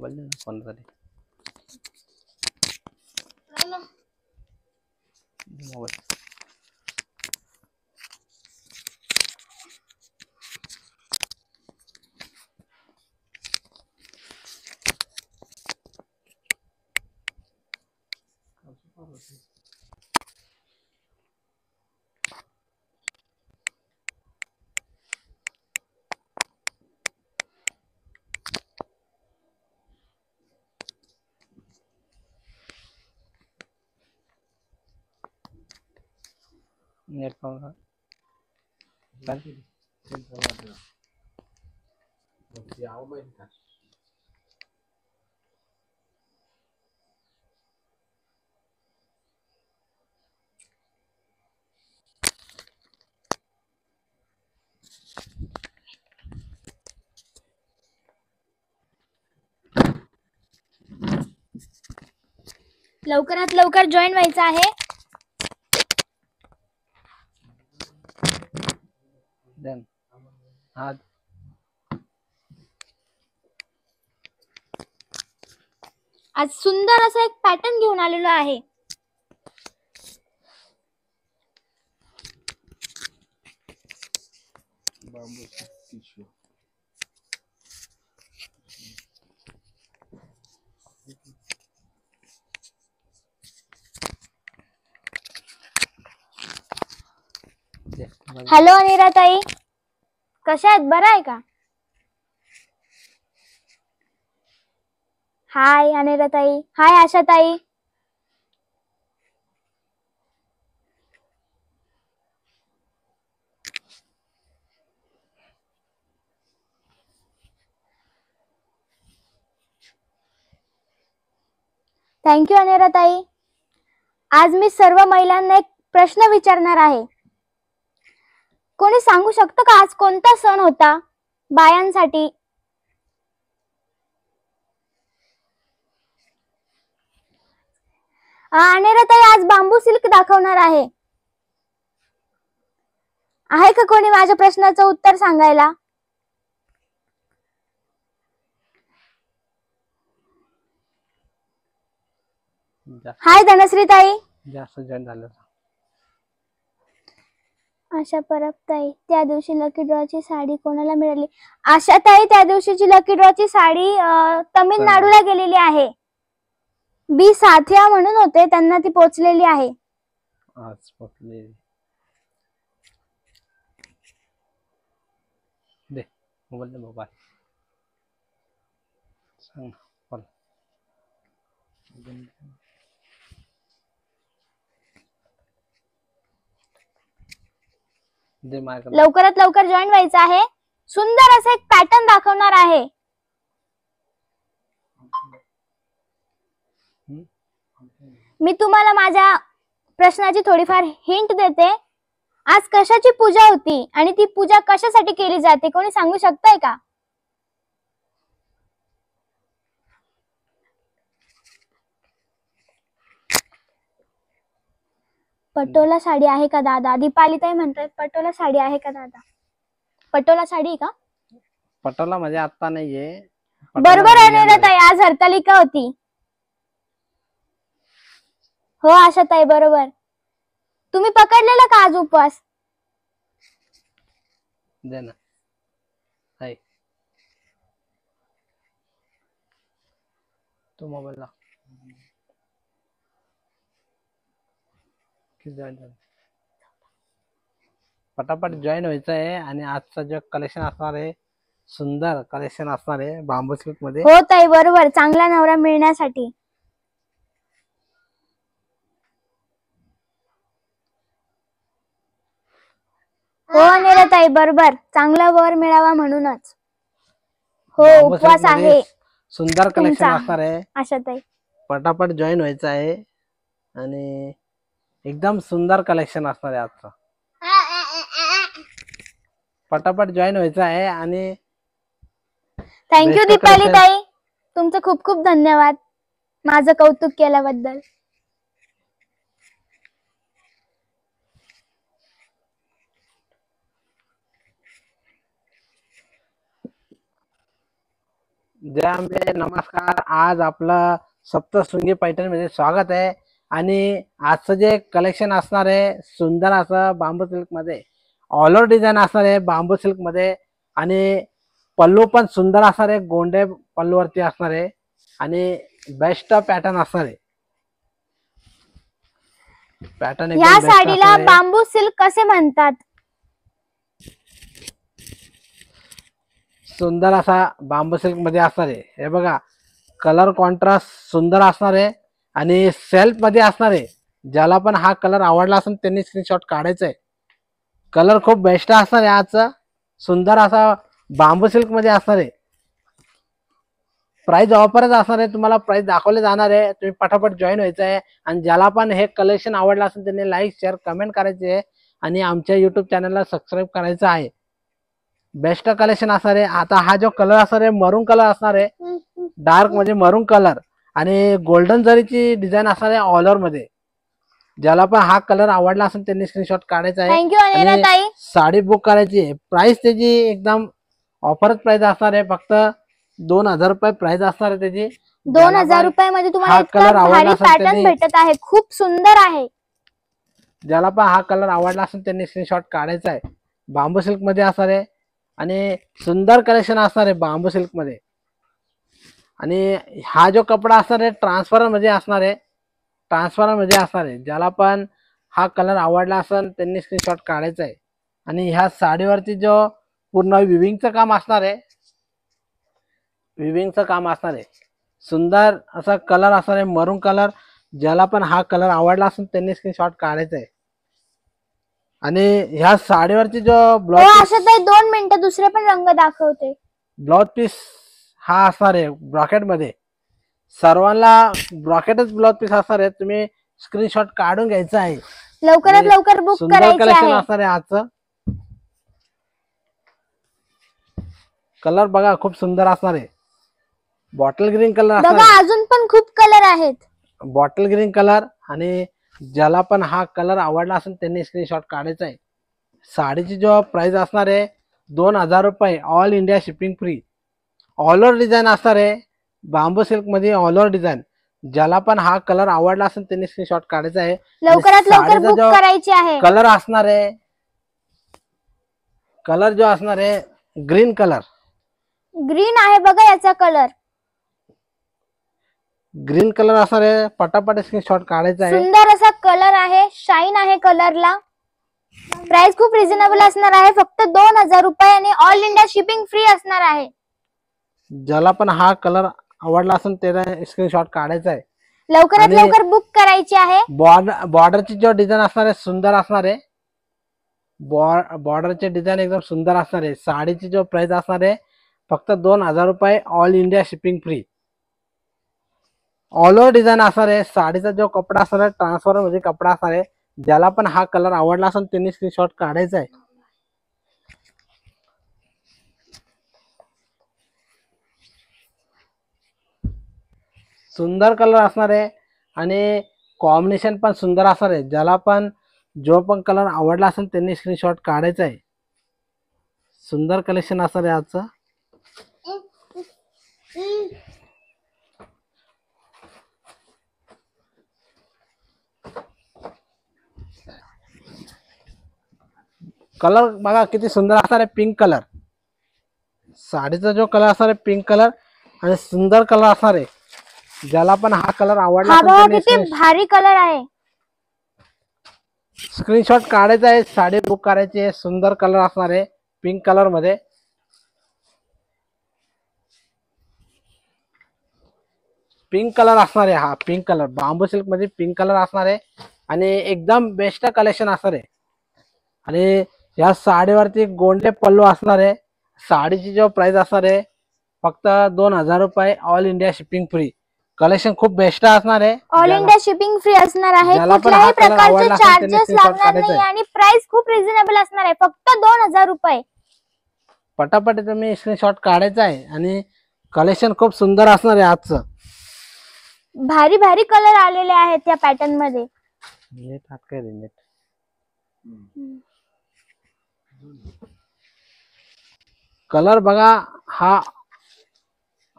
Mobile दे ना कोणासाठी mobile net पाहून लवकरात लवकर जॉईन व्हायचं आहे. देन हा आज सुंदर असा एक पॅटर्न घेऊन आलेलो आहे. हॅलो अनिरा ताई, कशा आहेत? बरं आहे का? हाय अनिरा ताई. हाय आशा ताई. थँक्यू अनिरा ताई. आज मी सर्व महिलांना एक प्रश्न विचारणार आहे. कोणी सांगू शकतं का आज कोणता सण होता बायांसाठी? अनिरा ताई आज बांबू सिल्क दाखवणार आहे. आहे का कोणी माझ्या प्रश्नाचं उत्तर सांगायला? हाय धनश्री ताई. जास्त जॉईन झालं. आशा परब ताई, त्या दिवशी लकी ड्रॉची साडी कोणाला मिळाली? आशा ताई, त्या दिवशीची लकी ड्रॉची साडी तमिळनाडूला गेलेली आहे. बी साथिया म्हणून होते, त्यांना ती पोहोचलेली आहे. आज पोहोचलेली. दे मोबाईल दे मोबाईल सांग बोल. दे माझ्याकडे. लवकरात लवकर जॉईन व्हायचं आहे. सुंदर असं एक पॅटर्न दाखवणार आहे. मी तुम्हाला माझ्या प्रश्नाची थोडीफार हिंट देते. आज कशाची पूजा होती आणि ती पूजा कशासाठी केली जाते? कोणी सांगू शकतंय का? पटोला साडी आहे का दादा? दीपाली ताई म्हणतात पटोला साडी आहे का दादा? पटोला साडी का? पटोला म्हणजे आता नाहीये. बरोबर आहे ताई, आज हरतालिका होती. हो आशा ताई बरोबर. तुम्ही पकडलेला का आज उपवास? दे ना. हाय तू मोबाईल ला किती जॉईन झालं. पटापट जॉईन व्हायचं आहे. आणि आजचं जे कलेक्शन असणार आहे सुंदर कलेक्शन असणार आहे बांबू सिल्क मध्ये. हो ताई बरोबर, चांगला नवरा मिळण्यासाठी. हो अनिरा ताई बरोबर, चांगला वर मिळावा म्हणूनच. हो उपवास आहे. सुंदर कलेक्शन असणार आहे आशा ताई. पटापट जॉईन व्हायचं आहे. आणि एकदम सुंदर कलेक्शन असणार आहे आजचं. पटापट जॉईन व्हायचं आहे. आणि थँक्यू दीपाली ताई, तुमचं खूप खूप धन्यवाद माझं कौतुक केल्याबद्दल. जय अंबे, नमस्कार. आज आपलं सप्तशृंगी पैठणी मध्ये स्वागत आहे. आणि आजचं जे कलेक्शन असणार आहे सुंदर असं बांबू सिल्क मध्ये, ऑल ओव्हर डिझाईन असणार आहे बांबू सिल्क मध्ये. आणि पल्लू पण सुंदर असणार आहे, गोंडे पल्लूवरती असणार आहे आणि बेस्ट पॅटर्न असणार आहे. पॅटर्न या एकदम बेस्ट साडीला असणार आहे. बांबू सिल्क कसे म्हणतात? सुंदर असा बांबू सिल्क मध्ये असणार आहे. हे बघा, कलर कॉन्ट्रास्ट सुंदर असणार आहे आणि सेल्फ मध्ये असणार आहे. ज्याला पण हा कलर आवडला असेल त्यांनी स्क्रीनशॉट काढायचा आहे. कलर खूप बेस्ट असणार आहे. आजचा सुंदर असा बांबू सिल्क मध्ये असणार आहे. प्राइस ऑफरच असणार आहे, तुम्हाला प्राइस दाखवले जाणार आहे. तुम्ही पटापट जॉईन व्हायचं आहे. आणि ज्याला पण हे कलेक्शन आवडलं असेल त्यांनी लाईक शेअर कमेंट करायचे आहे आणि आमच्या युट्यूब चॅनलला सबस्क्राईब करायचं आहे. बेस्ट कलेक्शन असणार आहे. आता हा जो कलर असणार आहे मरून कलर असणार आहे, डार्क म्हणजे मरून कलर आणि गोल्डन जरीची डिझाईन असणार आहे ऑल ओव्हर मध्ये. ज्याला पण हा कलर आवडला असेल त्यांनी स्क्रीनशॉट काढायचा आहे थँक्यू अनिला आणि ताई. साडी बुक करायची आहे. प्राइस त्याची एकदम ऑफरच प्राइस असणार आहे, फक्त 2000 रुपये प्राइस असणार आहे त्याची. 2000 रुपयामध्ये तुम्हाला हा इतका कलर आवडला भारी असेल पॅटर्न त्यांनी- भेटत आहे. खूप सुंदर आहे. ज्याला पण हा कलर आवडला असेल त्यांनी स्क्रीनशॉट काढायचा आहे. बांबू सिल्क मध्ये असणार आहे आणि सुंदर कलेक्शन असणार आहे बांबू सिल्क मध्ये. आणि हा जो कपडा असणार आहे ट्रान्सफर मध्ये असणार आहे, ट्रान्सफर मध्ये असणार आहे. ज्याला पण हा कलर आवडला असेल त्यांनी स्क्रीनशॉट काढायचा आहे. आणि ह्या साडीवरती जो पूर्ण विविंगचं काम असणार आहे, विविंगचं काम असणार आहे. सुंदर असा कलर असणार आहे मरून कलर. ज्याला पण हा कलर आवडला असेल त्यांनी स्क्रीनशॉट काढायचा आहे. आणि ह्या साडीवरची जो हो ब्लाउज आशा ताई 2 मिनिटं दुसरे पण रंग दाखवते. पीस हा असणार आहे ब्रॉकेट मध्ये. सर्वांना ब्रॉकेटच ब्लाउज पीस असणार आहे. तुम्ही स्क्रीनशॉट काढून घ्यायचा आहे. लवकरात लवकर बुक सुंदर करायचे कलेक्शन आहे. असणार आहे आजचं. कलर बघा खूप सुंदर असणार आहे. बॉटल ग्रीन कलर असणार बघा आहे. अजून पण खूप कलर आहेत. Bottle green colour. आणि ज्याला पण हा कलर आवडला असेल त्यांनी स्क्रीनशॉट काढायचा आहे. साडीची जो प्राइस असणार आहे 2000 रुपये, all India shipping free. All over design असणार आहे बांबू सिल्क मध्ये, ऑल ओव्हर डिझाईन. ज्याला पण हा कलर आवडला असेल त्यांनी स्क्रीनशॉट काढायचा आहे. लवकरात लवकर साडीचा बुक जो करायची आहे. कलर असणार आहे, कलर जो असणार आहे ग्रीन कलर. ग्रीन आहे बघा याचा कलर. ग्रीन कलर असणार आहे. पटापट स्क्रीनशॉट काढायचा आहे. सुंदर असा कलर आहे, शाईन आहे कलरला. प्राइस खूप रिझनेबल असणार आहे, फक्त 2000 रुपये आणि ऑल इंडिया शिपिंग फ्री असणार आहे. ज्याला पण हा कलर आवडला असेल त्याला स्क्रीनशॉट काढायचा आहे. लवकरात आणि लवकर बुक करायची आहे. बॉर्डरची जो डिझाईन असणार आहे सुंदर असणार आहे. बॉर्डरचे डिझाईन एकदम सुंदर असणार आहे. साडीची जो प्राइस असणार आहे फक्त 2000 रुपये, all India shipping free. All over design असणार आहे. साडीचा जो कपडा असणार आहे ट्रान्सफर मध्ये कपडा असणार आहे. ज्याला पण हा कलर आवडला असेल त्यांनी स्क्रीनशॉट काढायचा आहे. सुंदर कलर असणार आहे आणि कॉम्बिनेशन पण सुंदर असणार आहे. ज्याला पण जो पण कलर आवडला असेल त्यांनी स्क्रीनशॉट काढायचा आहे. सुंदर कलेक्शन असणार आहे आजचं. कलर बघा किती सुंदर असणार आहे, पिंक कलर. साडीचा जो कलर असणार आहे पिंक कलर आणि सुंदर कलर असणार आहे. ज्याला पण हा कलर आवडला हा असेल बघा त्यांनी किती भारी कलर आहे. स्क्रीनशॉट काढायचा आहे. साडी बुक करायची आहे. सुंदर कलर असणार आहे पिंक कलर मध्ये. पिंक कलर असणार आहे. हा पिंक कलर बांबू सिल्क मध्ये पिंक कलर असणार आहे आणि एकदम बेस्ट कलेक्शन असणार आहे. आणि या साडीवरती गोंडे पल्लू असणार आहे. साडीची जो प्राइस असणार आहे फक्त 2000 रुपये, all India shipping free. Collection खूप बेस्ट असणार आहे. ऑल इंडिया शिपिंग फ्री असणार आहे. ज्याला पण कुठल्याही हा कलर प्रकारचे आवडला असेल त्यांनी चार्जेस स्क्रीनशॉट लागणार काढायचा नाही आहे. आणि प्राइस खूप रिझनेबल असणार आहे, फक्त 2000 रुपये. पटापट तुम्ही स्क्रीनशॉट काढायचा आहे. आणि कलेक्शन खूप सुंदर असणार आहे आजचं. भारी भारी कलर आलेले आहेत या पॅटर्न मध्ये. नेट हात काय रे नेट. कलर बघा हा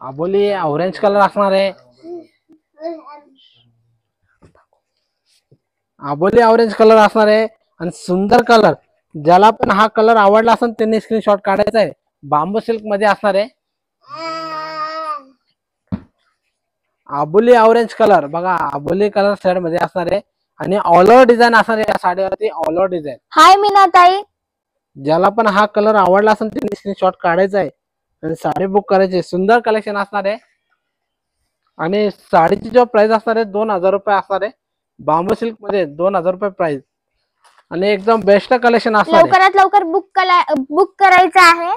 आबोली ऑरेंज कलर असणार आहे. आबोली ऑरेंज कलर असणार आहे आणि सुंदर कलर. ज्याला पण हा कलर आवडला असेल त्यांनी स्क्रीनशॉट काढायचा आहे. बांबू सिल्क मध्ये असणार आहे. आबोली ऑरेंज कलर बघा, आबोली कलर शेड मध्ये असणार आहे आणि ऑल ओव्हर डिझाईन असणार आहे या साडीवरती. All over design. Hi Meenatai. ज्याला पण हा कलर आवडला असेल त्यांनी स्क्रीनशॉट काढायचा आहे आणि साडी बुक करायची. सुंदर कलेक्शन असणार आहे आणि साडीची जो प्राइस असणार आहे 2000 रुपये असणार आहे. बांबू सिल्क मध्ये 2000 रुपये प्राइस आणि एकदम बेस्ट कलेक्शन असणार आहे. लवकरात लवकर बुक करायचं आहे.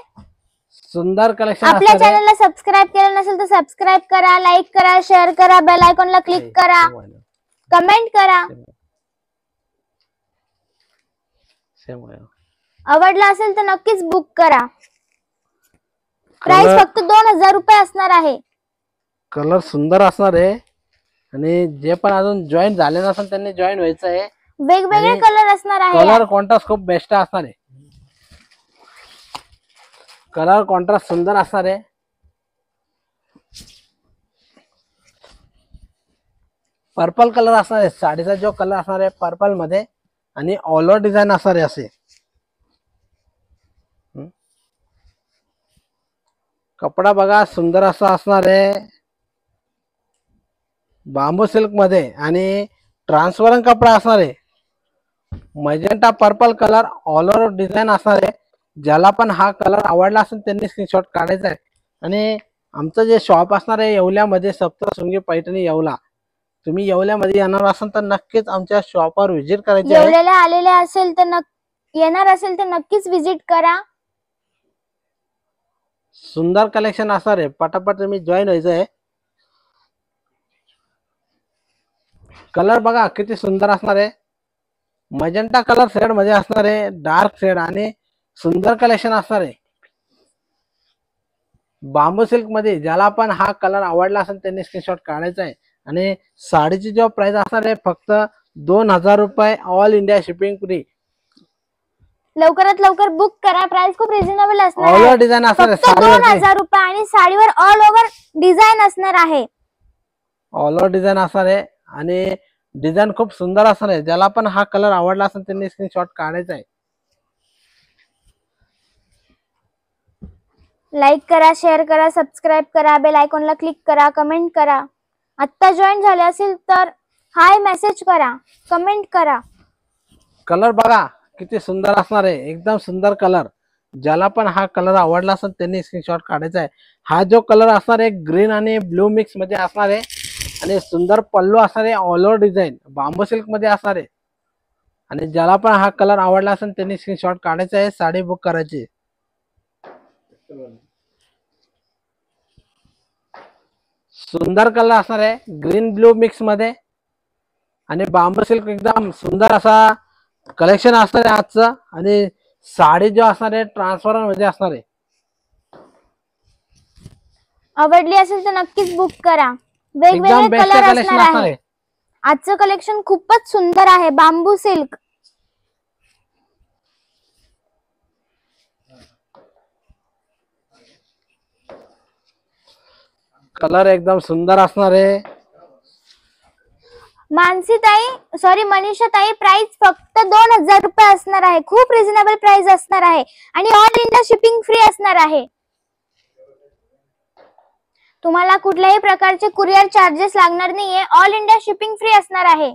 सुंदर कलेक्शन. आपल्या चॅनलला सबस्क्राईब केलं नसेल तर सबस्क्राईब करा, लाईक करा, शेअर करा, बेल आयकॉनला क्लिक करा, कमेंट करा. आवडला असेल तर नक्कीच बुक करा. प्राइस फक्त 2000 रुपये असणार आहे. कलर सुंदर असणार आहे आणि जे पण अजून जॉईन झाले नसेल त्यांनी जॉईन व्हायचं आहे. वेगवेगळे कलर असणार आहे. कलर कॉन्ट्रास्ट खूप बेस्ट असणार आहे. कलर कॉन्ट्रास्ट सुंदर असणार आहे. पर्पल कलर असणार आहे. साडीचा जो कलर असणार आहे पर्पल मध्ये आणि ऑल ओव्हर डिझाईन असणार आहे असे. कपडा बघा सुंदर असा असणार आहे बांबू सिल्क मध्ये आणि ट्रान्सपरंट कपडा असणार आहे. Magenta purple colour all over design असणार आहे. ज्याला पण हा कलर आवडला असेल त्यांनी स्क्रीनशॉट काढायचा आहे. आणि आमचं जे शॉप असणार आहे येवल्यामध्ये, सप्तशृंगी पैठणी येवला. तुम्ही येवल्यामध्ये येणार असाल तर नक्कीच आमच्या शॉपवर व्हिजिट करायची आहे. येवल्याला आलेले असेल तर येणार असेल तर नक्कीच व्हिजिट करा. सुंदर कलेक्शन असणार आहे. पटापट तुम्ही जॉईन व्हायचं आहे. कलर बघा किती सुंदर असणार आहे. मजेंटा कलर शेड मध्ये असणार आहे, डार्क शेड आणि सुंदर कलेक्शन असणार आहे बांबू सिल्क मध्ये. ज्याला पण हा कलर आवडला असेल त्यांनी स्क्रीनशॉट काढायचा आहे. आणि साडीची जो प्राइस असणार आहे फक्त 2000 रुपये. All India shipping free. लवकरात लवकर बुक करा. प्राइस खूप रिझनेबल असणार ऑल आहे. ओव्हर डिझाईन असणार आहे. फक्त 2000 रुपये आणि साडीवर ऑल ओव्हर डिझाईन असणार आहे. ऑल ओव्हर डिझाईन असणार आहे आणि डिझाईन खूप सुंदर असणार आहे. ज्याला पण हा कलर आवडला असेल त्यांनी स्क्रीनशॉट काढायचा आहे. लाईक करा, शेअर करा, सबस्क्राईब करा, बेल आयकॉनला क्लिक करा, कमेंट करा. आता जॉईन झाले असेल तर हाय मेसेज करा, कमेंट करा. कलर बघा किती सुंदर असणार आहे. एकदम सुंदर कलर. ज्याला पण हा कलर आवडला असेल त्यांनी स्क्रीनशॉट काढायचा आहे. हा जो कलर असणार आहे ग्रीन आणि ब्लू मिक्स मध्ये असणार आहे आणि सुंदर पल्लू असणार आहे. ऑल ओव्हर डिझाईन बांबू सिल्क मध्ये असणार आहे. आणि ज्याला पण हा कलर आवडला असेल त्यांनी स्क्रीनशॉट काढायचा आहे. साडी बुक करायची. सुंदर कलर असणार आहे ग्रीन ब्लू मिक्स मध्ये आणि बांबू सिल्क. एकदम सुंदर असा कलेक्शन असणार आहे आजचं. आणि साडी जो असणार आहे ट्रान्सपरंट मध्ये असणार आहे. आवडली असेल तर नक्कीच बुक करा. वेगवेगळे कलर असणार आहे. आजचं कलेक्शन खूपच सुंदर आहे. बांबू सिल्क. कलर एकदम सुंदर असणार आहे. मनीषा ताई, प्राइस फक्त 2000 रुपये असणार आहे. खूप रिझनेबल प्राइस असणार आहे आणि ऑल इंडिया शिपिंग फ्री असणार आहे. तुम्हाला कुठल्याही प्रकारचे कुरिअर चार्जेस लागणार नाहीये. ऑल इंडिया शिपिंग फ्री असणार आहे.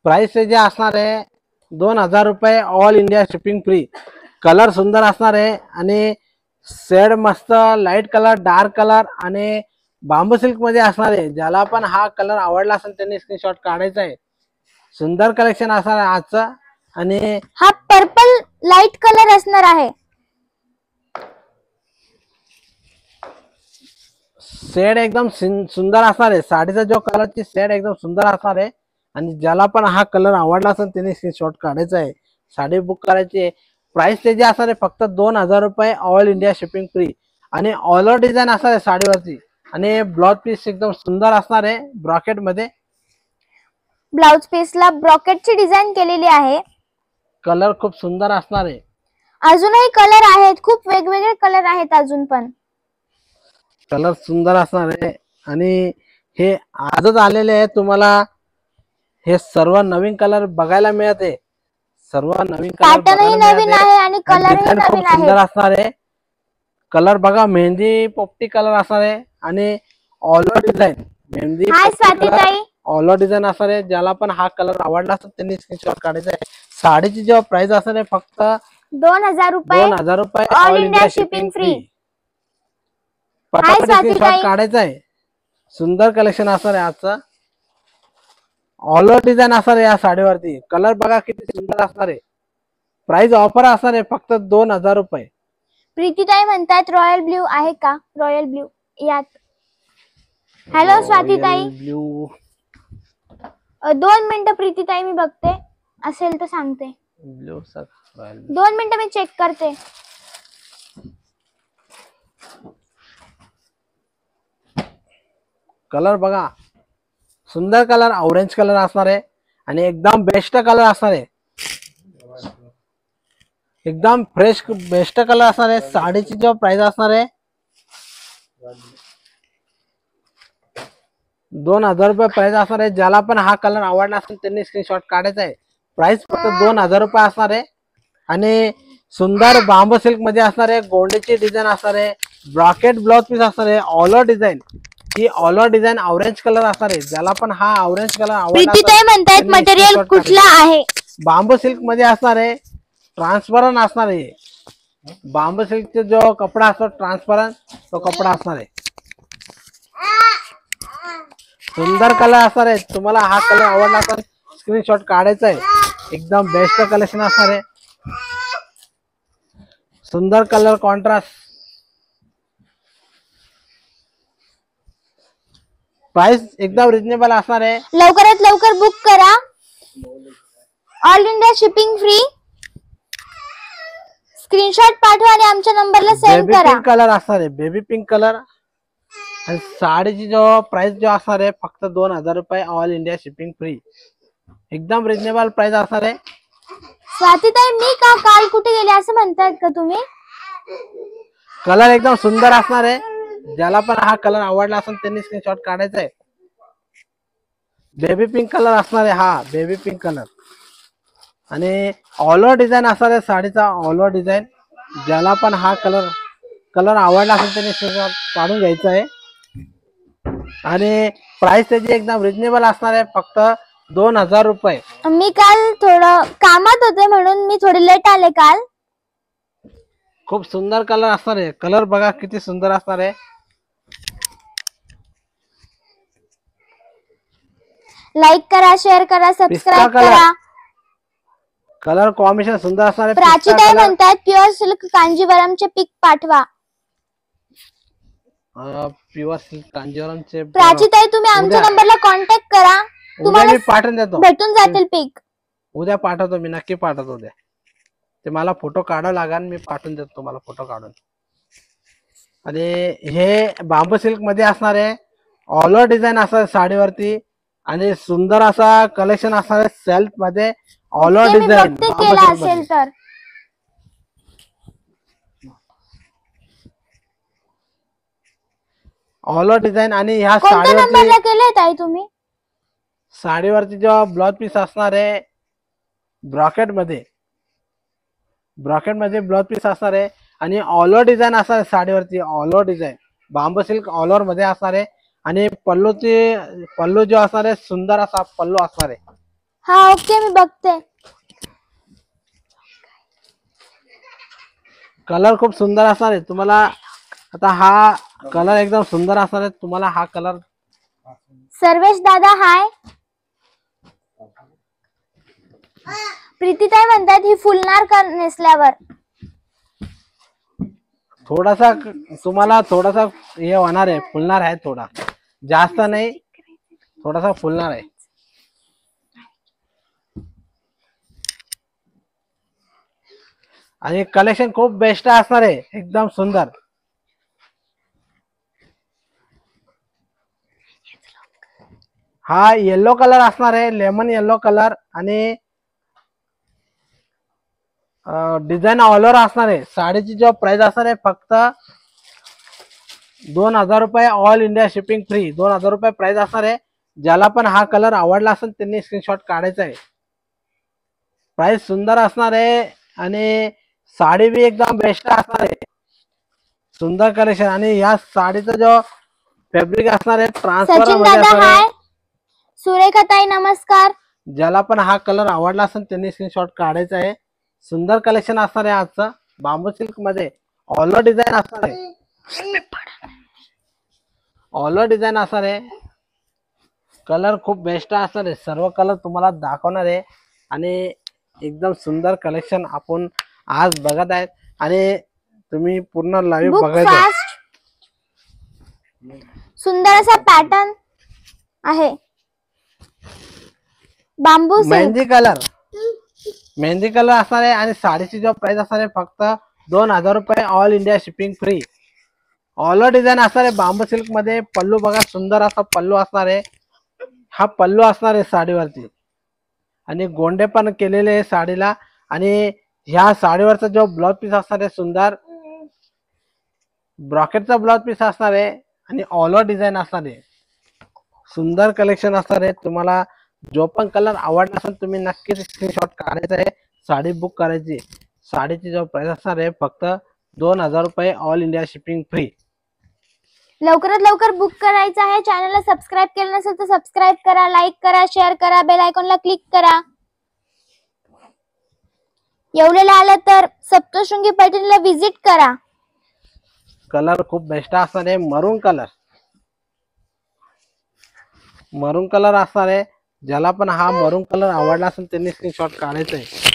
प्राइस जे असणार आहे 2000 रुपये. All India shipping free. Colour सुंदर असणार आहे आणि शेड मस्त लाईट कलर, डार्क कलर आणि बांबू सिल्क मध्ये असणार आहे. ज्याला पण हा कलर आवडला असेल त्यांनी स्क्रीनशॉट काढायचा आहे. सुंदर कलेक्शन असणार आहे आजचं. आणि हा पर्पल लाईट कलर असणार आहे. शेड एकदम सुंदर असणार आहे. साडीचा जो कलरची शेड एकदम सुंदर असणार आहे. आणि ज्याला पण हा कलर आवडला असेल त्यांनी स्क्रीनशॉट काढायचा आहे. साडी बुक करायची आहे. प्राइस त्याची असणार आहे फक्त 2000 रुपये. ऑल इंडिया शिपिंग फ्री आणि ऑल ओव्हर डिझाईन असणार आहे साडीवरती. आणि ब्लाउज पीस एकदम सुंदर असणार आहे ब्रॉकेट मध्ये. ब्लाउज पीसला ब्रॉकेटची डिझाईन केलेली आहे. कलर खूप सुंदर असणार आहे. अजूनही कलर आहेत. खूप वेगवेगळे कलर आहेत अजून पण. कलर सुंदर असणार आहे आणि हे आजच आलेले आहे. तुम्हाला हे सर्व नवीन कलर बघायला मिळते. सर्व नवीन कलर पॅटर्नही नवीन आहे आणि कलरही डिझाईन खूप नवीन आहे. सुंदर असणार आहे. कलर बघा मेहंदी पोपटी कलर असणार आहे आणि ऑल ओव्हर डिझाईन मेहंदी हाय स्वातीताई. ऑल ओव्हर डिझाईन असणार आहे. ज्याला पण हा कलर आवडला असेल त्यांनी स्क्रीनशॉट काढायचा आहे. साडीची जेव्हा प्राइस असणार आहे फक्त 2000 रुपये. 2000 रुपये. All India shipping free. पटापट स्क्रीनशॉट काढायचा आहे. सुंदर कलेक्शन असणार आहे आजचं. ऑल ओव्हर डिझाईन असणार आहे या साडीवरती. कलर बघा किती सुंदर असणार आहे. प्राइस ऑफर असणार आहे फक्त 2000 रुपये. प्रीतीताई म्हणतात रॉयल ब्ल्यू आहे का? रॉयल ब्ल्यू यात. हॅलो स्वातीताई. ब्ल्यू 2 मिनिटं प्रीतीताई मी बघते असेल तर सांगते. ब्ल्यू सर 2 मिनिटं मी चेक करते. कलर बघा सुंदर कलर ऑरेंज कलर असणार आहे आणि एकदम बेस्ट कलर असणार आहे. एकदम फ्रेश बेस्ट कलर असणार आहे. साडीची जो प्राइस असणार आहे 2000 रुपये प्राइस असणार आहे. ज्याला पण हा कलर आवडला असेल त्यांनी स्क्रीनशॉट काढायचा आहे. प्राइस फक्त 2000 रुपये असणार आहे आणि सुंदर बांबू सिल्क मध्ये असणार आहे. गोंडीची डिझाईन असणार आहे. ब्रॉकेट ब्लाउज पीस असणार आहे. ऑल ओव्हर डिझाईन ही all over design orange colour असणार आहे. ज्याला पण हा ऑरेंज कलर आवडला प्रीतीताई म्हणतात मटेरियल कुठला आहे? बांबू सिल्क मध्ये असणार आहे. ट्रान्सपरंट असणार आहे. बांबू सिल्कचा जो कपडा असतो ट्रान्सपरंट तो कपडा असणार आहे. सुंदर कलर असणार आहे. तुम्हाला हा कलर आवडला तर स्क्रीनशॉट काढायचा आहे. एकदम बेस्ट कलेक्शन असणार आहे. सुंदर कलर कॉन्ट्रास्ट. प्राइस एकदम रिजनेबल असणार आहे. लवकरात लवकर बुक करा. All India shipping free. Screenshot पाठवा आणि आमच्या नंबरला सेंड बेबी करा. पिंक कलर असणार आहे. बेबी पिंक कलर आणि साडीची जो प्राइस जो असणार आहे फक्त 2000 रुपये. All India shipping free. एकदम रिजनेबल प्राइस असणार आहे. स्वातीताई मी का काल कुठे गेले असं म्हणतायत का तुम्ही? कलर एकदम सुंदर असणार आहे. ज्याला पण हा कलर आवडला असेल त्यांनी स्क्रीनशॉट काढायचा आहे. बेबी पिंक कलर असणार आहे. हा बेबी पिंक कलर आणि ऑल ओव्हर डिझाईन असणार आहे साडीचा. ऑल ओव्हर डिझाईन ज्याला पण हा कलर आवडला असेल त्यांनी स्क्रीनशॉट काढून घ्यायचा आहे आणि प्राइस त्याची एकदम रिजनेबल असणार आहे फक्त 2000 रुपये. मी काल थोडं कामात होते म्हणून मी थोडे लेट आले काल. खूप सुंदर कलर असणार आहे. कलर बघा किती सुंदर असणार आहे. लाईक करा, शेअर करा, सबस्क्राईब कलर. करा. कलर कॉम्बिनेशन सुंदर असणार आहे. प्राचीताई म्हणतात प्युअर सिल्क कांजीवरमचे पिक पाठवा. Pure silk कांजीवरमचे. प्राचीताई तुम्ही आमच्या नंबरला कॉन्टॅक्ट करा. उद्या तुम्हाला मी पाठवून देतो. भेटून जातील पिक. उद्या पाठवतो मी. नक्की पाठवतो उद्या. ते मला फोटो काढावं लागेल. मी पाठवून देतो तुम्हाला फोटो काढून. आणि हे बांबू सिल्क मध्ये असणार आहे. ऑल ओव्हर डिझाईन असणार साडीवरती आणि सुंदर असा कलेक्शन असणार आहे. सेल्फ मध्ये ऑल ओव्हर डिझाईन केला असेल तर ऑल ओव्हर डिझाईन आणि ह्या कोणत्या नंबरला केले ताई तुम्ही? साडीवरती जो ब्लाउज पीस असणार आहे ब्रॉकेट मध्ये ब्लाउज पीस असणार आहे आणि ऑल ओव्हर डिझाईन असणार आहे साडीवरती. ऑल ओव्हर डिझाईन बांबू सिल्क ऑल ओव्हर मध्ये असणार आहे आणि पल्लू जो असणार आहे सुंदर असा पल्लू असणार आहे. हा ओके मी बघते. कलर खूप सुंदर असणार आहे. तुम्हाला आता हा कलर एकदम सुंदर असणार आहे. तुम्हाला हा कलर. सर्वेश दादा हाय. प्रीतीताई म्हणतात ही फुलणार का नेसल्यावर? थोडासा तुम्हाला थोडासा हे होणार आहे. फुलणार आहे थोडा. जास्त नाही. थोडासा फुलणार आहे. आणि कलेक्शन खूप बेस्ट असणार आहे. एकदम सुंदर. हा येलो कलर असणार आहे. लेमन येलो कलर आणि डिझाईन ऑल ओव्हर असणार आहे. साडीची जो प्राइस असणार आहे फक्त ₹2000 all India shipping free. ₹2000 price असणार आहे. ज्याला पण हा कलर आवडला असेल त्यांनी स्क्रीनशॉट काढायचा आहे. प्राइस सुंदर असणार आहे आणि साडी बी एकदम बेस्ट असणार आहे. सुंदर कलेक्शन आणि या साडीचा जो फॅब्रिक असणार आहे ट्रान्सफर सचिन मध्ये दादा असणार आहे. हाय, सुरेखा ताई नमस्कार. ज्याला पण हा कलर आवडला असेल त्यांनी स्क्रीनशॉट काढायचा आहे. सुंदर कलेक्शन असणार आहे आजचं. बांबू सिल्क मध्ये ऑल ओव्हर डिझाईन असणार आहे. ऑल ओव्हर डिझाईन असणार आहे. कलर खूप बेस्ट असणार आहे. सर्व कलर तुम्हाला दाखवणार आहे आणि एकदम सुंदर कलेक्शन आपण आज बघत आहेत आणि तुम्ही पूर्ण लाईव्ह बुक बघायचं. फास्ट. सुंदर असा पॅटर्न आहे. बांबू सिल्क. मेहंदी कलर असणार आहे आणि साडीची जो प्राइस असणार आहे फक्त ₹2000 all India shipping free. All over design असणार आहे बांबू सिल्क मध्ये. पल्लू बघा सुंदर असा पल्लू असणार आहे. हा पल्लू असणार आहे साडीवरती आणि गोंडे पण केलेले आहे साडीला आणि ह्या साडीवरचा जो ब्लाउज पीस असणार आहे सुंदर ब्रॉकेटचा ब्लाउज पीस असणार आहे आणि ऑल ओव्हर डिझाईन असणार आहे. सुंदर कलेक्शन असणार आहे. तुम्हाला जो पण कलर आवडला असेल तुम्ही नक्कीच स्क्रीनशॉट काढायचा आहे. साडी बुक करायची. साडीची जो प्राइस असणार आहे फक्त ₹2000 ऑल इंडिया शिपिंग फ्री. लवकरात लवकर बुक करायचं आहे. चॅनलला सबस्क्राईब केलं नसेल तर सबस्क्राईब करा, लाईक करा, शेअर करा, बेल आयकॉनला क्लिक करा. येवलेला आलं तर सप्तशृंगी पैठणीला व्हिजिट करा. कलर खूप बेस्ट असणार आहे. मरून कलर असणार आहे. ज्याला पण हा मरून कलर आवडला असेल त्यांनी स्क्रीनशॉट काढायचा आहे.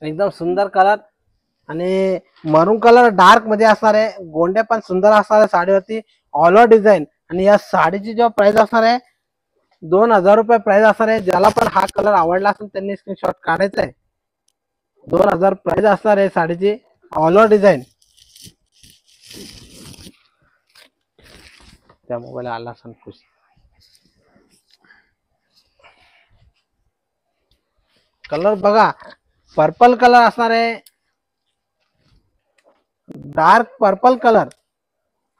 एकदम सुंदर कलर आणि मरून कलर डार्क मध्ये असणार आहे. गोंडे पण सुंदर असणार आहे साडीवरती. ऑल ओव्हर डिझाईन आणि या साडीची जो प्राइस असणार आहे ₹2000 प्राइस असणार आहे. ज्याला पण हा कलर आवडला असेल त्यांनी स्क्रीनशॉट काढायचा आहे. 2000 प्राइस असणार आहे साडीची. All over design. त्या मोबाईल आला असेल खुश. कलर बघा पर्पल कलर असणार आहे. डार्क पर्पल कलर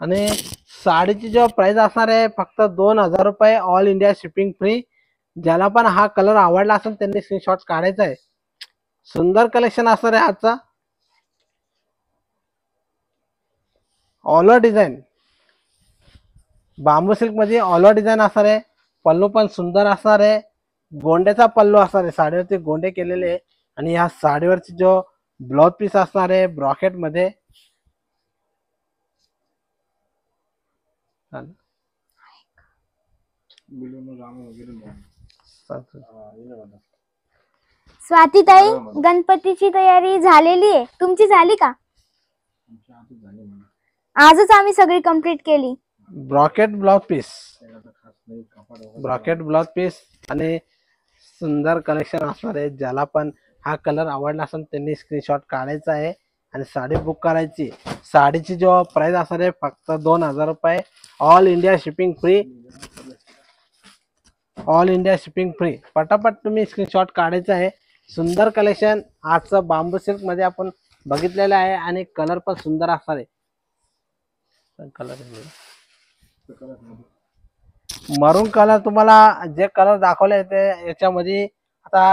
आणि साडीची जो प्राइस असणार आहे फक्त ₹2000 ऑल इंडिया शिपिंग फ्री. ज्याला पण हा कलर आवडला असेल त्यांनी स्क्रीनशॉट काढायचा आहे. सुंदर कलेक्शन असणार आहे आजचा. ऑल ओव्हर डिझाईन बांबू सिल्क मध्ये ऑल ओव्हर डिझाईन असणार आहे. पल्लू पण सुंदर असणार आहे. गोंड्याचा पल्लू असणार आहे. साडीवरती गोंडे केलेले आहे आणि ह्या साडीवरची जो ब्लाउज पीस असणार आहे ब्रॉकेट मध्ये. स्वातीताई गणपतीची तयारी झालेली आहे. तुमची झाली का? आजच आम्ही सगळी कंप्लीट केली. ब्रॉकेट ब्लाउज पीस आणि सुंदर कलेक्शन असणार आहे. ज्याला पण हा कलर आवडला असेल त्यांनी स्क्रीनशॉट काढायचा आहे आणि साडी बुक करायची. साडीची जो प्राइस असणार आहे फक्त ₹2000 all India shipping free. All India shipping free. पटापट तुम्ही स्क्रीनशॉट काढायचा आहे. सुंदर कलेक्शन आजचं बांबू सिल्क मध्ये आपण बघितलेलं आहे आणि कलर पण सुंदर असणार आहे. मरून कलर तुम्हाला जे कलर दाखवले ते याच्यामध्ये आता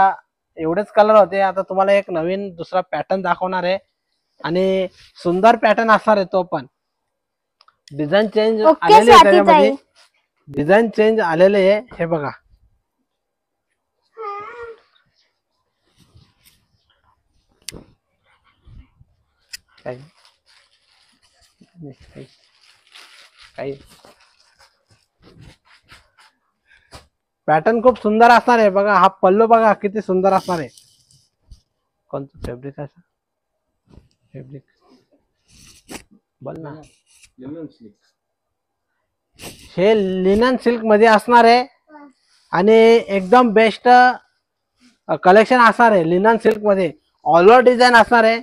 एवढेच कलर होते. आता तुम्हाला एक नवीन दुसरा पॅटर्न दाखवणार आहे आणि सुंदर पॅटर्न असणार आहे. तो पण डिझाईन चेंज आलेले आहे. त्याच्यामध्ये डिझाईन चेंज आलेले आहे. हे बघा काही पॅटर्न खूप सुंदर असणार आहे. बघा हा पल्लू बघा किती सुंदर असणार आहे. कोणतं फॅब्रिक आहे? फॅब्रिक बोल ना. हे लिनन सिल्क मध्ये असणार आहे आणि एकदम बेस्ट कलेक्शन असणार आहे. लिनन सिल्क मध्ये ऑल ओव्हर डिझाईन असणार आहे.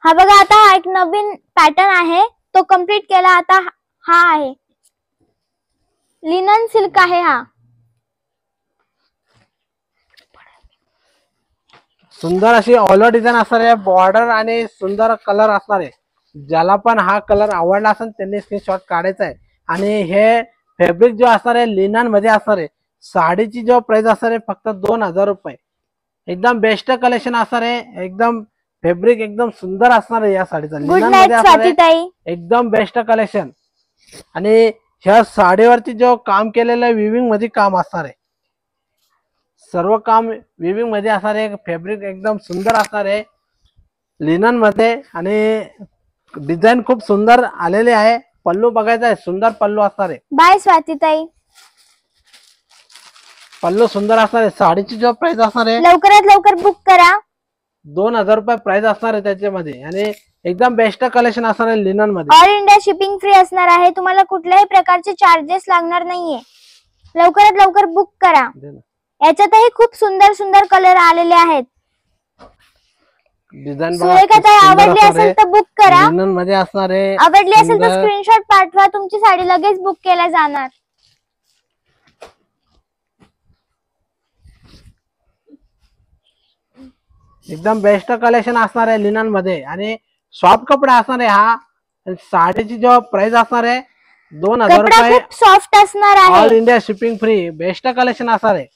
हा बघा आता हा एक नवीन पॅटर्न आहे तो कंप्लीट केला. आता हा आहे लिनन सिल्क आहे. हा सुंदर अशी ऑल डिझाईन असणार आहे, बॉर्डर आणि सुंदर कलर असणार आहे. ज्याला पण हा कलर आवडला असेल त्यांनी स्क्रीनशॉट काढायचा आहे. आणि हे फॅब्रिक जो असणार आहे लिनन मध्ये असणार आहे. साडीची जो प्राइस असणार आहे फक्त 2000 रुपये. एकदम बेस्ट कलेक्शन असणार आहे. एकदम फॅब्रिक एकदम सुंदर असणार आहे या साडीचा. गुड लिनन नाईट मध्ये असणार आहे स्वातीताई. एकदम बेस्ट कलेक्शन. आणि ह्या साडीवरती जो काम केलेलं विविंग मध्ये काम असणार आहे, सर्व काम विविंग मध्ये असणार आहे. फॅब्रिक एकदम सुंदर असणार आहे लिनन मध्ये. आणि डिझाईन खूप सुंदर आलेले आहे. पल्लू बघायचा आहे, सुंदर पल्लू असणार आहे. बाय स्वातीताई. पल्लू सुंदर असणार आहे. साडीची जो प्राइस असणार आहे लवकरात लवकर बुक करा. 2000 रुपये प्राइस असणार आहे त्याच्यामध्ये. आणि एकदम बेस्ट कलेक्शन असणार आहे लिनन मध्ये. ऑल इंडिया शिपिंग फ्री असणार आहे. तुम्हाला कुठल्याही प्रकारचे चार्जेस लागणार नाहीये. लवकरात लवकर बुक करा. याच्यातही खूप सुंदर सुंदर कलर आलेले आहेत. डिझाईन सुरेखाताई आवडली असेल तर बुक करा. लिनन मध्ये असणार आहे. आवडली असेल तर स्क्रीनशॉट पाठवा. तुमची साडी लगेच बुक केल्या जाणार. एकदम बेस्ट कलेक्शन असणार आहे लिनन मध्ये. आणि सॉफ्ट कपडा असणार आहे हा. साडीची जो प्राइस असणार आहे 2000 कपडा रुपये. खूप सॉफ्ट असणार ऑल आहे. India shipping free. Best collection असणार आहे.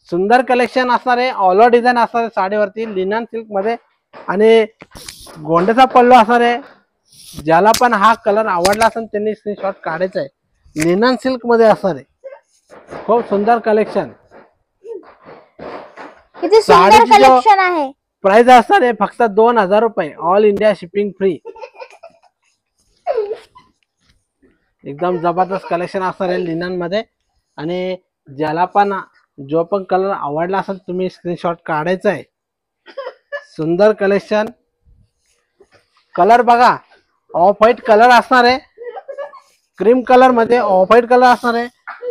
सुंदर कलेक्शन असणार आहे. ऑल ओव्हर डिझाईन असणार आहे साडीवरती लिनन सिल्क मध्ये. आणि गोंड्याचा पल्लू असणार आहे. ज्याला पण हा कलर आवडला असेल त्यांनी स्क्रीनशॉट काढायचा आहे. लिनन सिल्क मध्ये असणार आहे. खूप सुंदर कलेक्शन. किती सुंदर साडीची जो कलेक्शन आहे. प्राइस असणार आहे फक्त 2000 रुपये. All India shipping free. एकदम जबरदस्त कलेक्शन असणार आहे लिनन मध्ये. आणि ज्याला पण जो पण कलर आवडला असेल तुम्ही स्क्रीनशॉट काढायचा आहे. सुंदर कलेक्शन. कलर बघा, ऑफ व्हाईट कलर असणार आहे. क्रीम कलर मध्ये ऑफ व्हाईट कलर असणार आहे.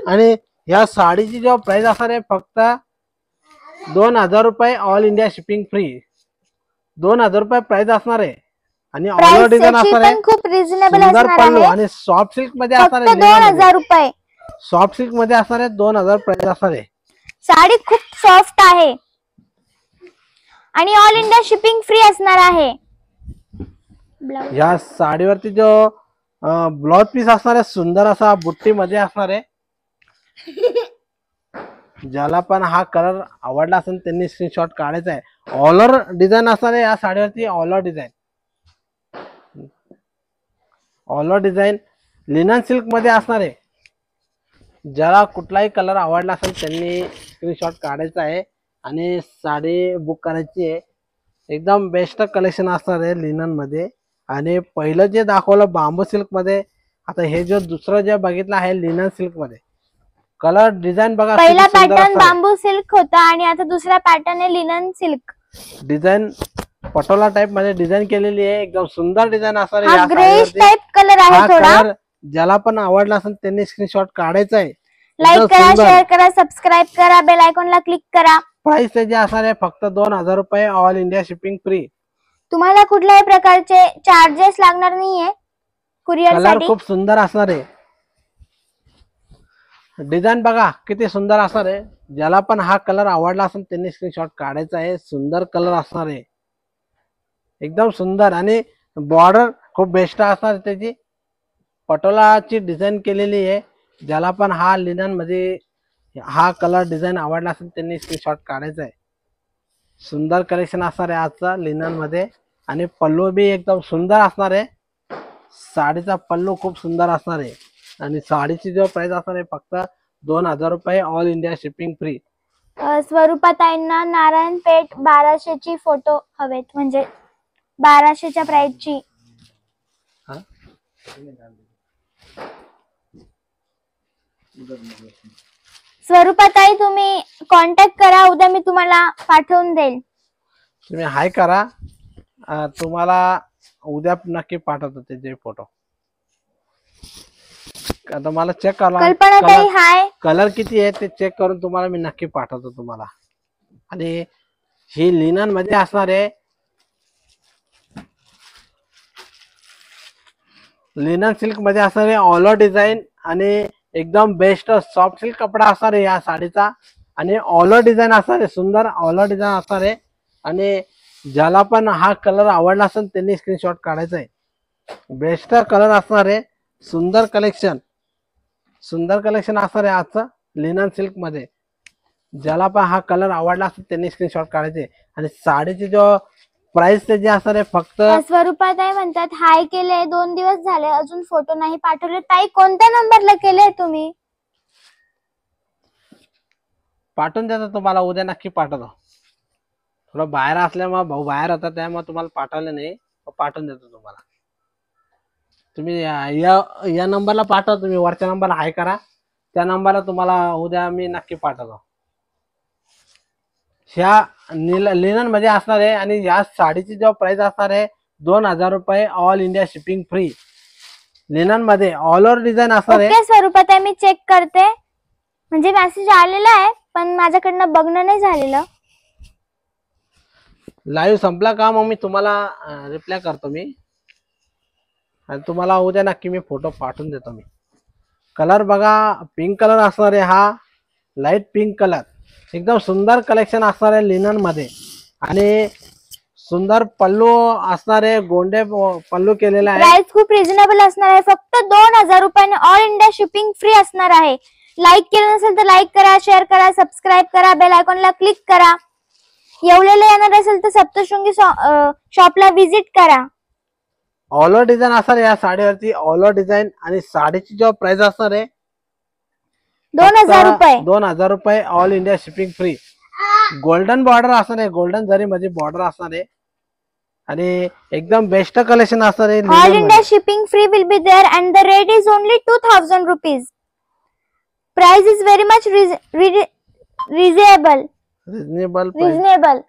आणि या साडीची जो प्राइस असणार आहे फक्त 2000 रुपये. All India shipping free. 2000 रुपये प्राइस असणार आहे. आणि ऑल डिझाईन असणार आहे. खूप रिझनेबल सुंदर असणार पल्लू आहे. आणि सॉफ्ट सिल्क मध्ये असणार फक्त आहे. 2000 रुपये. सॉफ्ट सिल्क मध्ये असणार आहे. 2000 प्राइस असणार आहे. साडी खूप सॉफ्ट आहे. आणि ऑल इंडिया शिपिंग फ्री असणार आहे. या साडीवरती जो ब्लाउज पीस असणार आहे सुंदर असा बुट्टी मध्ये असणार आहे. ज्याला पण हा कलर आवडला असेल त्यांनी स्क्रीनशॉट काढायचा आहे. ऑल ओव्हर डिझाईन असणार आहे या साडीवरती. All over design. All over design linen silk मध्ये असणार आहे. ज्याला कुठलाही कलर आवडला असेल त्यांनी स्क्रीनशॉट काढायचा आहे आणि साडी बुक करायची आहे. एकदम बेस्ट कलेक्शन असणार आहे लिनन मध्ये. आणि पहिलं जे दाखवलं बांबू सिल्क मध्ये, आता हे जो दुसरं जे बघितलं आहे लिनन सिल्क मध्ये. कलर डिझाईन बघा. पहिला पॅटर्न बांबू सिल्क होता आणि आता दुसरा पॅटर्न आहे linen silk. Design Patola type मध्ये डिझाईन केलेली आहे. एकदम सुंदर डिझाईन असणार हा आहे. ग्रेश टाइप कलर आहे थोडा. ज्याला पण आवडला असेल त्यांनी स्क्रीनशॉट काढायचा आहे. लाईक करा, शेअर करा, सबस्क्राईब करा, बेल आयकॉनला क्लिक करा. प्राइस त्याची असणार आहे फक्त 2000 रुपये. All India shipping free. तुम्हाला कुठल्याही प्रकारचे चार्जेस लागणार नाहीये कुरिअर कलर साठी. खूप सुंदर असणार आहे. डिझाईन बघा किती सुंदर असणार आहे. ज्याला पण हा कलर आवडला असेल त्यांनी स्क्रीनशॉट काढायचा आहे. सुंदर कलर असणार आहे. एकदम सुंदर. आणि बॉर्डर खूप बेस्ट असणार त्याची. पटोलाची डिझाईन केलेली आहे. ज्याला पण हा लिनन मध्ये हा कलर डिझाईन आवडला असेल त्यांनी स्क्रीनशॉट काढायचा आहे. सुंदर कलेक्शन असणार आहे आजचा लिनन मध्ये. आणि पल्लू बी एकदम सुंदर असणार आहे. साडीचा पल्लू खूप सुंदर असणार आहे. आणि साडीची जो प्राइस असणार आहे फक्त 2000 रुपये. All India shipping free. स्वरूपाताईंना नारायणपेठ 1200 ची फोटो हवेत, म्हणजे 1200च्या प्राइसची. स्वरूपाताई तुम्ही कॉन्टॅक्ट करा. उद्या मी तुम्हाला पाठवून देईल. तुम्ही हाय करा. तुम्हाला उद्या नक्की पाठवतो त्याचे फोटो. आता मला चेक करा. कल्पनाताई हाय. कलर किती आहे ते चेक करून तुम्हाला मी नक्की पाठवतो तुम्हाला. आणि ही लिनन मध्ये असणार आहे. लिनन सिल्क मध्ये असणार आहे. ऑल ओव्हर डिझाईन आणि एकदम बेस्ट सॉफ्ट सिल्क कपडा असणार आहे या साडीचा. आणि ऑल ओव्हर डिझाईन असणार आहे. सुंदर ऑल ओव्हर डिझाईन असणार आहे. आणि ज्याला पण हा कलर आवडला असेल त्यांनी स्क्रीनशॉट काढायचा आहे. बेस्ट कलर असणार आहे. सुंदर कलेक्शन असणार आहे आजचं लिनन सिल्क मध्ये. ज्याला पण हा कलर आवडला असेल त्यांनी स्क्रीनशॉट काढायचे. आणि साडीची जो प्राइस त्याची असणार आहे फक्त स्वरूपात आहे म्हणतात. हाय केले 2 दिवस झाले अजून फोटो नाही पाठवले. ताई कोणत्या नंबरला केले तुम्ही? पाठवून देतो तुम्हाला, उद्या नक्की पाठवतो. थोडं बाहेर असल्यामुळे भाऊ बाहेर होता त्यामुळे तुम्हाला पाठवलं नाही, पाठवून देतो तुम्हाला. तुम्ही या नंबरला पाठवा, तुम्ही वरच्या नंबरला हाय करा, त्या नंबरला तुम्हाला उद्या मी नक्की पाठवतो. ह्या लिनन मध्ये असणार आहे आणि या साडीची जो प्राइस असणार आहे 2000 रुपये. All India shipping free. Linen मध्ये ऑल ओव्हर डिझाईन असणार आहे. स्वरूपात आहे मी चेक करते, म्हणजे मेसेज आलेला आहे पण माझ्याकडनं बघणं नाही झालेलं. लाईव्ह संपला का मग मी तुम्हाला रिप्लाय करतो मी, आणि तुम्हाला उद्या नक्की मी फोटो पाठवून देतो मी. कलर बघा, पिंक कलर असणार आहे, हा लाईट पिंक कलर. एकदम सुंदर कलेक्शन असणार आहे लिनन मध्ये. आणि सुंदर पल्लू असणार आहे, गोंडे पल्लू केलेला आहे. प्राइस खूप रिझनेबल असणार आहे, फक्त 2000 रुपयाने. ऑल इंडिया शिपिंग फ्री असणार आहे. लाईक केलं नसेल तर लाईक करा, शेअर करा, सबस्क्राईब करा, बेल आयकॉनला क्लिक करा. येवलेला येणार असेल तर सप्तशृंगी शॉपला व्हिजिट करा. ऑल ओव्हर डिझाईन असणार या साडीवरती, ऑल ओव्हर डिझाईन. आणि साडीची जो प्राइस असणार आहे 2000 रुपये. 2000 रुपये. All India shipping free. Golden border असणार आहे, गोल्डन जरी मध्ये बॉर्डर असणार आहे. आणि एकदम बेस्ट कलेक्शन असणार आहे. All India shipping free will be there and the rate is only 2000 rupees. Price is very much reasonable.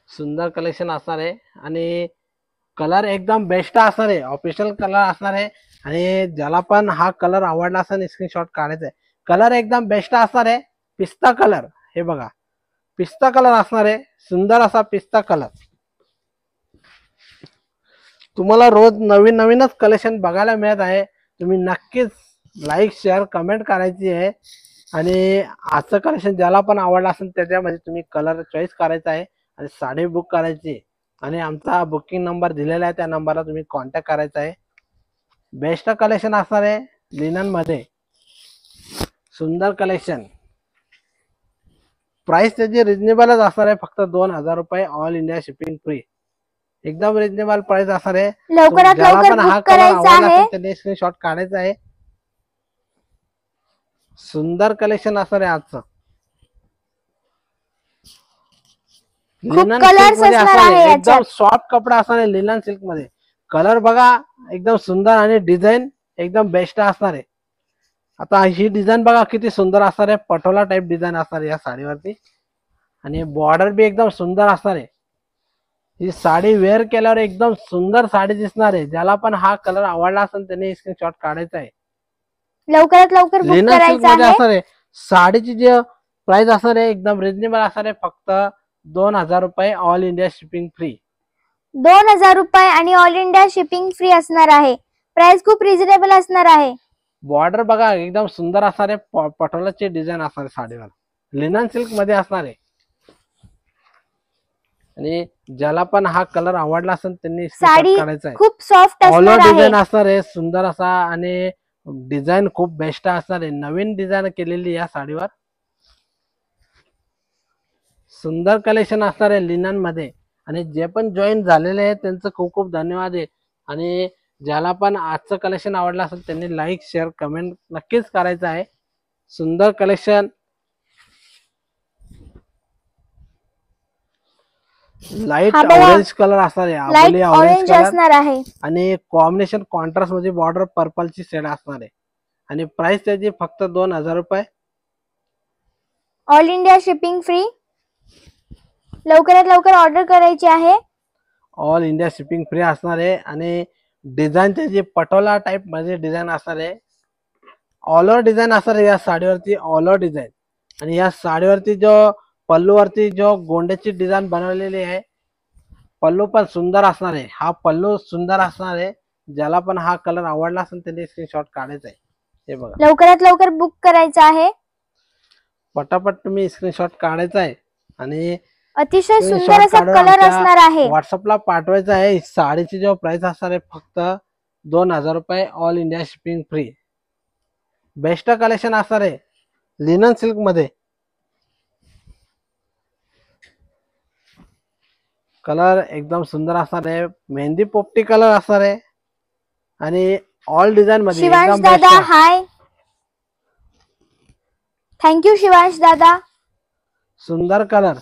सुंदर कलेक्शन असणार आहे आणि कलर एकदम बेस्ट असणार आहे, ऑफिशियल कलर असणार आहे. आणि ज्याला पण हा कलर आवडला असेल स्क्रीनशॉट काढायचा आहे. कलर एकदम बेस्ट असणार आहे, पिस्ता कलर. हे बघा, पिस्ता कलर असणार आहे, सुंदर असा पिस्ता कलर. तुम्हाला रोज नवीन नवीनच कलेक्शन बघायला मिळत आहे. तुम्ही नक्कीच लाईक शेअर कमेंट करायची आहे. आणि आजचं कलेक्शन ज्याला पण आवडलं असेल त्याच्यामध्ये तुम्ही कलर चॉईस करायचा आहे आणि साडी बुक करायची आहे. आणि आमचा बुकिंग नंबर दिलेला आहे, त्या नंबरला तुम्ही कॉन्टॅक्ट करायचा आहे. बेस्ट कलेक्शन असणार आहे लिनन मध्ये, सुंदर कलेक्शन. प्राइस त्याची रिजनेबलच असणार आहे, फक्त 2000 रुपये. All India shipping free. एकदम रिजनेबल प्राइस असणार आहे. लवकरात लवकर बुक करायचं आहे, त्याने स्क्रीनशॉट काढायचा आहे. सुंदर कलेक्शन असणार आहे आजचं. लिनन सिल्क मध्ये असणार आहे, एकदम सॉफ्ट कपडा असणार आहे लिनन सिल्क मध्ये. कलर बघा एकदम सुंदर आणि डिझाईन एकदम बेस्ट असणार आहे. आता ही डिझाईन बघा किती सुंदर असणार आहे, पटोला टाइप डिझाईन असणार आहे या साडीवरती. आणि बॉर्डर बी एकदम सुंदर असणार आहे. ही साडी वेअर केल्यावर एकदम सुंदर साडी दिसणार आहे. ज्याला पण हा कलर आवडला असेल त्यांनी स्क्रीनशॉट काढायचा आहे. लवकरात लवकर बुक करायचं आहे. साडीची जे प्राइस असणार आहे एकदम रिजनेबल असणार आहे, फक्त 2000 रुपये. All India shipping free. 2000 रुपये आणि ऑल इंडिया शिपिंग फ्री असणार आहे. प्राइस खूप रिझनेबल असणार आहे. बॉर्डर बघा एकदम सुंदर असणार आहे, पटोलाची डिझाईन असणार आहे साडीवर, लिनन सिल्क मध्ये असणार आहे. आणि ज्याला पण हा कलर आवडला असेल त्यांनी साडी करायचा आहे. खूप सॉफ्ट असणार आहे, डिझाईन असणार आहे सुंदर असा. आणि डिझाईन खूप बेस्ट असणार आहे, नवीन डिझाईन केलेली या साडीवर. सुंदर कलेक्शन असणार आहे लिनन मध्ये. आणि जे पण जॉईन झालेले आहेत त्यांचं खूप खूप धन्यवाद आहे. आणि ज्याला पण आजचं कलेक्शन आवडलं असेल त्यांनी लाईक शेअर कमेंट नक्कीच करायचं आहे. सुंदर कलेक्शन, लाईट ऑरेंज कलर असणार आहे, लाईट ऑरेंज असणार आहे. आणि कॉम्बिनेशन कॉन्ट्रास्ट मध्ये बॉर्डर पर्पल ची शेड असणार आहे. आणि प्राइस त्याची फक्त 2000 रुपये. All India shipping free. लवकरात लवकर ऑर्डर करायची आहे. ऑल इंडिया शिपिंग फ्री असणार आहे. आणि डिझाईन त्याची पटोला टाइप मध्ये डिझाईन असणार आहे, ऑल ओव्हर डिझाईन असणार आहे या साडीवरती, ऑल ओव्हर डिझाईन. आणि या साडीवरती जो पल्लूवरती जो गोंड्याची डिझाईन बनवलेली आहे, पल्लू पण सुंदर असणार आहे. हा पल्लू सुंदर असणार आहे. ज्याला पण हा कलर आवडला असेल त्यांनी स्क्रीनशॉट काढायचा आहे. हे बघा, लवकरात लवकर बुक करायचं आहे. पटापट तुम्ही स्क्रीनशॉट काढायचा आहे आणि अतिशय screenshot सुंदर असा काढून कलर आमच्या असणार आहे. व्हॉट्सअपला पाठवायचा आहे. साडीची जो प्राइस असणार आहे फक्त 2000 रुपये, all India shipping free. Best collection असणार आहे लिनन सिल्क मध्ये. कलर एकदम सुंदर असणार आहे, मेहंदी पोपटी कलर असणार आहे आणि ऑल डिझाईन मध्ये शिवांश एकदम दादा बेस्ट. हाय, थँक्यू शिवांश दादा. सुंदर कलर.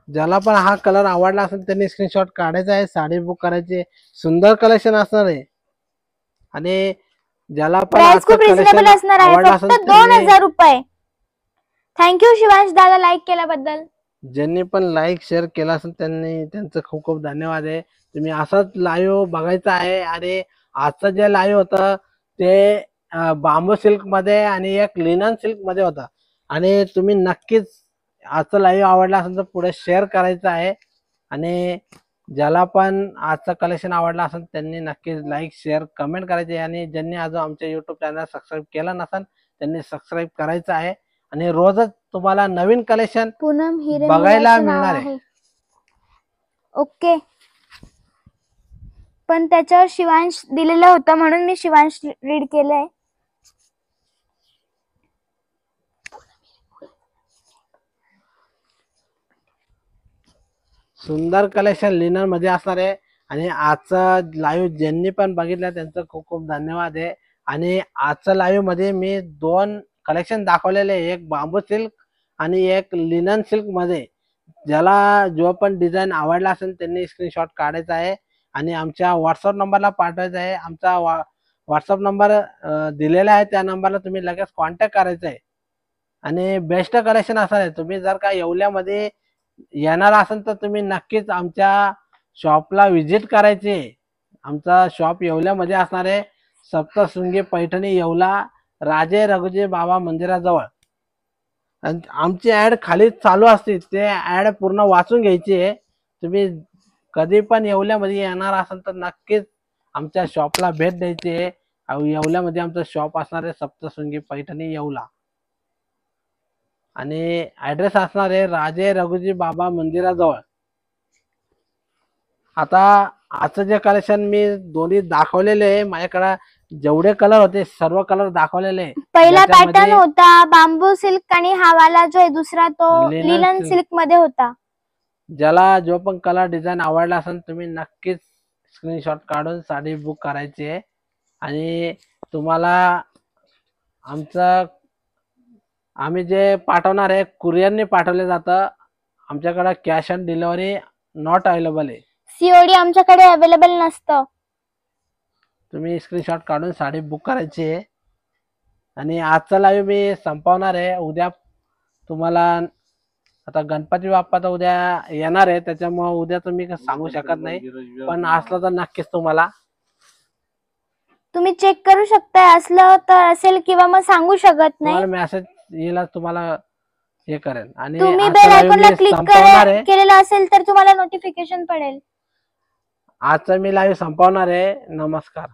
ज्याला पण हा कलर आवडला असेल त्यांनी स्क्रीनशॉट काढायचा आहे, साडी बुक करायची. सुंदर कलेक्शन असणार आहे आणि ज्याला पण प्राइस खूप आजचं रिझनेबल कलेक्शन असणार आहे, आवडला फक्त असेल 2000 रुपये. थँक्यू शिवांश दादा लाईक केल्याबद्दल. ज्यांनी पण लाईक शेअर केला असेल त्यांनी त्यांचं खूप खूप धन्यवाद आहे. तुम्ही असाच लाईव्ह बघायचा आहे. आणि आजचं जे लाईव्ह होतं ते बांबू सिल्क मध्ये आणि एक लिनन सिल्क मध्ये होतं. आणि तुम्ही नक्कीच आजचं लाईव्ह आवडला असेल तर पुढे शेअर करायचं आहे. आणि ज्याला पण आजचं कलेक्शन आवडलं असेल त्यांनी नक्कीच लाईक शेअर कमेंट करायचे. आणि ज्यांनी अजून आमच्या युट्यूब चॅनल सबस्क्राईब केलं नसेल त्यांनी सबस्क्राईब करायचं आहे. आणि रोजच तुम्हाला नवीन कलेक्शन पूनम हिरे बघायला नाव मिळणार आहे. आहे. ओके, पण त्याच्यावर शिवांश दिलेलं होतं म्हणून मी शिवांश रीड केलंय. सुंदर कलेक्शन लिनन मध्ये असणार आहे. आणि आजचं लाईव्ह ज्यांनी पण बघितलं त्यांचं खूप खूप धन्यवाद आहे. आणि आजचं लाईव्ह मध्ये मी 2 कलेक्शन दाखवलेले, एक बांबू सिल्क आणि एक लिनन सिल्क मध्ये. ज्याला जो पण डिझाईन आवडला असेल त्यांनी स्क्रीनशॉट काढायचा आहे आणि आमच्या व्हॉट्सअप नंबरला पाठवायचा आहे. आमचा व्हॉट्सअप नंबर दिलेला आहे, त्या नंबरला तुम्ही लगेच कॉन्टॅक्ट करायचा आहे. आणि बेस्ट कलेक्शन असणार आहे. तुम्ही जर का येवल्यामध्ये येणार असेल तर तुम्ही नक्कीच आमच्या शॉपला व्हिजिट करायची. आमचा शॉप येवल्यामध्ये असणार आहे, सप्तशृंगी पैठणी येवला, राजे रघुजी बाबा मंदिराजवळ. आणि आमची ऍड खाली चालू असते, ते ऍड पूर्ण वाचून घ्यायची आहे. तुम्ही कधी पण येवल्यामध्ये येणार असाल तर नक्कीच आमच्या शॉपला भेट द्यायची आहे. येवल्यामध्ये आमचं शॉप असणार आहे, सप्तशृंगी पैठणी येवला. आणि ऍड्रेस असणार आहे राजे रघुजी बाबा मंदिराजवळ. आता आजचं जे कलेक्शन मी दोन्ही दाखवलेले आहे, माझ्याकडे जेवढे कलर होते सर्व कलर दाखवलेले आहे. पहिला ज्याच्यामध्ये पॅटर्न होता बांबू सिल्क आणि हा वाला जो आहे दुसरा तो लिनन लिनन सिल्क. सिल्क मध्ये होता. ज्याला जो पण कलर डिझाईन आवडला असेल तुम्ही नक्कीच स्क्रीनशॉट काढून साडी बुक करायची आहे. आणि तुम्हाला आम्ही जे पाठवणार आहे कुरिअरने पाठवले जातं. आमच्याकडे cash on delivery not available आहे. सीओडी आमच्याकडे अवेलेबल नसतं. तुम्ही स्क्रीनशॉट काढून साडी बुक करायची आहे. आणि आजचा लाईव्ह मी संपवणार आहे. उद्या तुम्हाला आता गणपती बाप्पा तर उद्या येणार आहे, त्याच्यामुळे उद्या तर मी सांगू शकत नाही, पण असलं तर नक्कीच तुम्हाला तुम्ही चेक करू शकता, असलं तर असेल किंवा मग सांगू शकत नाही. मेसेज येईल, तुम्हाला हे करेल. आणि तुम्ही आजचा बेल live आयकॉनला मी क्लिक संपवणार आहे. केलेलं असेल तर तुम्हाला नोटिफिकेशन पडेल. आजचा मी लाईव्ह संपवणार आहे. नमस्कार.